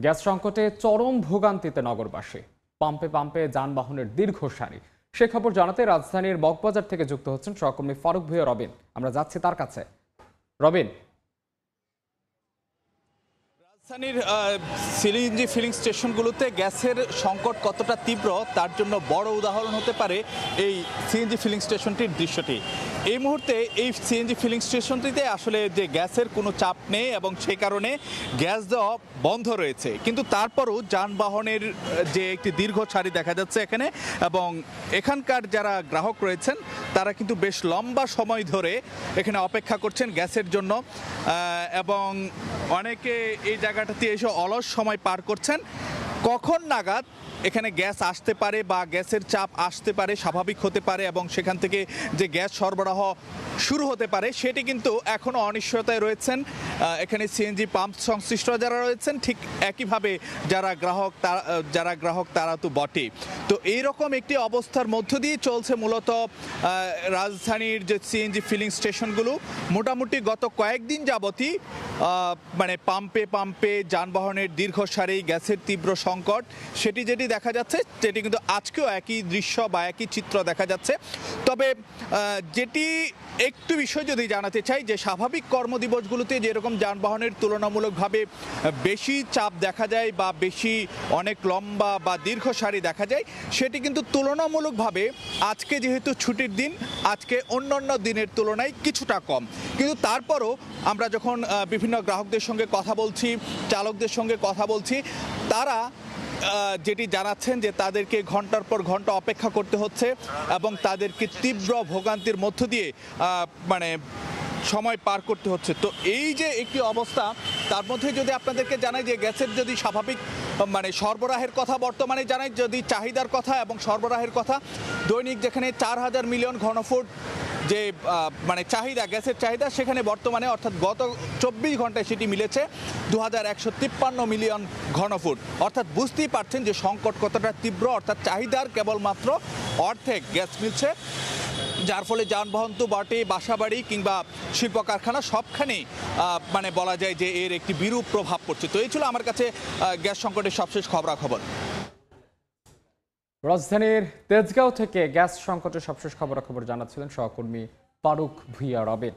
Gas সংকটে চরম ভোগান্তিতে নগরবাসী। পাম্পে পাম্পে যানবাহনের দীর্ঘ সারি। সে খবর জানাতে রাজধানীর মগবাজার থেকে যুক্ত হচ্ছেন সহকর্মী ফারুক ভূঁইয়া রবিন। আমরা যাচ্ছি তার কাছে। রবিন, রাজধানীর সিএনজি ফিলিং স্টেশনগুলোতে গ্যাসের সংকট কতটা তীব্র তার জন্য বড় উদাহরণ হতে পারে এই সিএনজি ফিলিং স্টেশনটির দৃশ্যটি। এই মুহূর্তে এই সিএনজি ফিলিং স্টেশনটিতে আসলে যে গ্যাসের কোনো চাপ নেই এবং সেই কারণে গ্যাস দেওয়া বন্ধ রয়েছে, কিন্তু তারপরও যানবাহনের যে একটি দীর্ঘ সারি দেখা যাচ্ছে এখানে, এবং এখানকার যারা গ্রাহক রয়েছেন তারা কিন্তু বেশ লম্বা সময় ধরে এখানে অপেক্ষা করছেন গ্যাসের জন্য, এবং অনেকে এই জায়গাটাতে এসে অলস সময় পার করছেন। কখন নাগাদ এখানে গ্যাস আসতে পারে বা গ্যাসের চাপ আসতে পারে, স্বাভাবিক হতে পারে এবং সেখান থেকে যে গ্যাস সরবরাহ শুরু হতে পারে সেটি কিন্তু এখনও অনিশ্চয়তায় রয়েছেন এখানে সিএনজি পাম্প সংশ্লিষ্ট যারা রয়েছেন, ঠিক একইভাবে যারা গ্রাহক তারা তো বটে। তো এইরকম একটি অবস্থার মধ্য দিয়ে চলছে মূলত রাজধানীর যে সিএনজি ফিলিং স্টেশনগুলো। মোটামুটি গত কয়েকদিন যাবতই মানে পাম্পে পাম্পে যানবাহনের দীর্ঘ সারি, গ্যাসের তীব্র সংকট সেটি যেটি দেখা যাচ্ছে সেটি কিন্তু আজকেও একই দৃশ্য বা একই চিত্র দেখা যাচ্ছে। তবে যেটি একটু বিষয় যদি জানাতে চাই, যে স্বাভাবিক কর্মদিবসগুলোতে যেরকম যানবাহনের তুলনামূলকভাবে বেশি চাপ দেখা যায় বা বেশি অনেক লম্বা বা দীর্ঘ সারি দেখা যায়, সেটি কিন্তু তুলনামূলকভাবে আজকে যেহেতু ছুটির দিন, আজকে অন্যান্য দিনের তুলনায় কিছুটা কম। কিন্তু তারপরও আমরা যখন বিভিন্ন গ্রাহকদের সঙ্গে কথা বলছি, চালকদের সঙ্গে কথা বলছি, তারা যেটি জানাচ্ছেন যে তাদেরকে ঘন্টার পর ঘন্টা অপেক্ষা করতে হচ্ছে এবং তাদেরকে তীব্র ভোগান্তির মধ্য দিয়ে মানে সময় পার করতে হচ্ছে। তো এই যে একটি অবস্থা, তার মধ্যে যদি আপনাদেরকে জানাই যে গ্যাসের যদি স্বাভাবিক মানে সরবরাহের কথা বর্তমানে জানাই, যদি চাহিদার কথা এবং সরবরাহের কথা, দৈনিক যেখানে 4,000 মিলিয়ন ঘনফুট যে মানে চাহিদা, গ্যাসের চাহিদা, সেখানে বর্তমানে অর্থাৎ গত 24 ঘন্টায় সেটি মিলেছে 2153 মিলিয়ন ঘনফুট। অর্থাৎ বুঝতেই পারছেন যে সংকট কতটা তীব্র, অর্থাৎ চাহিদার কেবলমাত্র অর্ধেক গ্যাস মিলছে, যার ফলে যানবাহন তো বটে, বাসাবাড়ি কিংবা শিল্প কারখানা সবখানেই মানে বলা যায় যে এর একটি বিরূপ প্রভাব পড়ছে। তো এই ছিল আমার কাছে গ্যাস সংকটের সবশেষ খবরাখবর। রাজধানীর তেজগাঁও থেকে গ্যাস সংকটের সবশেষ খবরাখবর জানাচ্ছিলেন সহকর্মী ফারুক ভূঁইয়া রবিন।